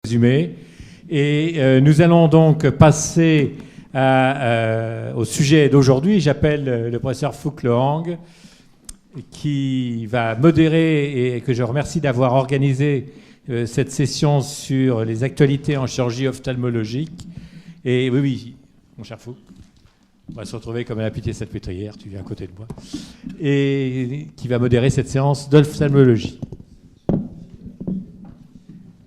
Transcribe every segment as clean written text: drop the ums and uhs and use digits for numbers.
résumé. Et nous allons donc passer au sujet d'aujourd'hui. J'appelle le professeur Phuc Le Hang, qui va modérer et que je remercie d'avoir organisé cette session sur les actualités en chirurgie ophtalmologique. Et oui, mon cher Phuc, on va se retrouver comme à la Pitié-Salpêtrière, tu viens à côté de moi, et qui va modérer cette séance d'ophtalmologie.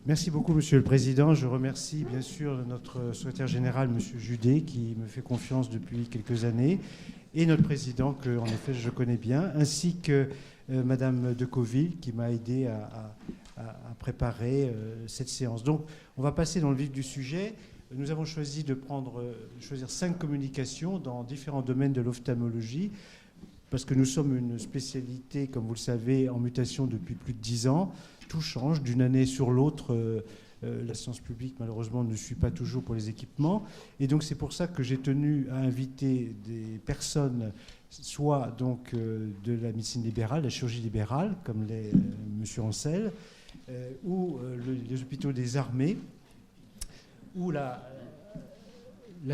Merci beaucoup, Monsieur le Président. Je remercie bien sûr notre secrétaire général, Monsieur Judet, qui me fait confiance depuis quelques années, et notre président, que en effet je connais bien, ainsi que Madame Decoville, qui m'a aidé à préparer cette séance. Donc, on va passer dans le vif du sujet. Nous avons choisi de choisir 5 communications dans différents domaines de l'ophtalmologie, parce que nous sommes une spécialité, comme vous le savez, en mutation depuis plus de 10 ans. Tout change d'une année sur l'autre. La science publique, malheureusement, ne suit pas toujours pour les équipements. Et donc, c'est pour ça que j'ai tenu à inviter des personnes, soit donc de la médecine libérale, la chirurgie libérale, comme M. Ancel, ou les hôpitaux des armées, ou la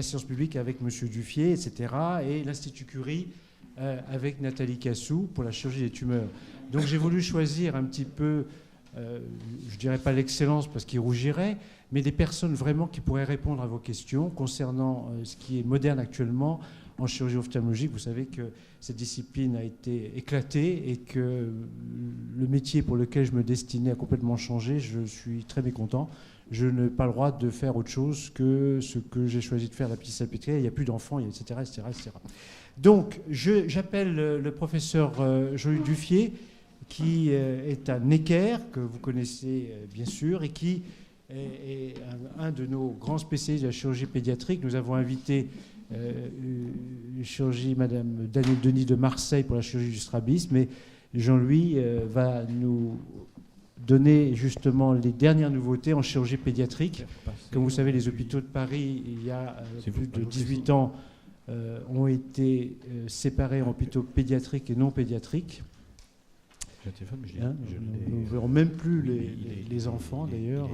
science publique avec M. Duffier, etc., et l'Institut Curie avec Nathalie Cassou pour la chirurgie des tumeurs. Donc j'ai voulu choisir un petit peu, je ne dirais pas l'excellence parce qu'il rougirait, mais des personnes vraiment qui pourraient répondre à vos questions concernant ce qui est moderne actuellement en chirurgie ophtalmologique. Vous savez que cette discipline a été éclatée et que le métier pour lequel je me destinais a complètement changé. Je suis très mécontent. Je n'ai pas le droit de faire autre chose que ce que j'ai choisi de faire à la Pitié-Salpêtrière. Il n'y a plus d'enfants, etc., etc., etc. Donc, j'appelle le professeur Jean-Luc Duffier, qui est à Necker, que vous connaissez bien sûr, et qui est un de nos grands spécialistes de la chirurgie pédiatrique. Nous avons invité chirurgie Madame Danielle Denis de Marseille pour la chirurgie du strabisme, mais Jean-Louis va nous donner justement les dernières nouveautés en chirurgie pédiatrique. Comme vous savez, les hôpitaux de Paris, il y a plus de 18 ans, ont été séparés en hôpitaux pédiatriques et non pédiatriques. Nous ne verrons même plus les enfants, d'ailleurs,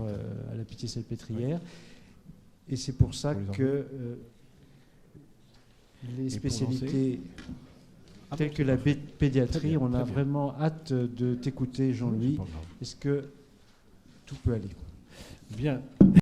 à la Pitié-Salpêtrière. Et c'est pour ça que les spécialités telles que la pédiatrie, on a vraiment hâte de t'écouter, Jean-Louis. Est-ce que tout peut aller ? Bien.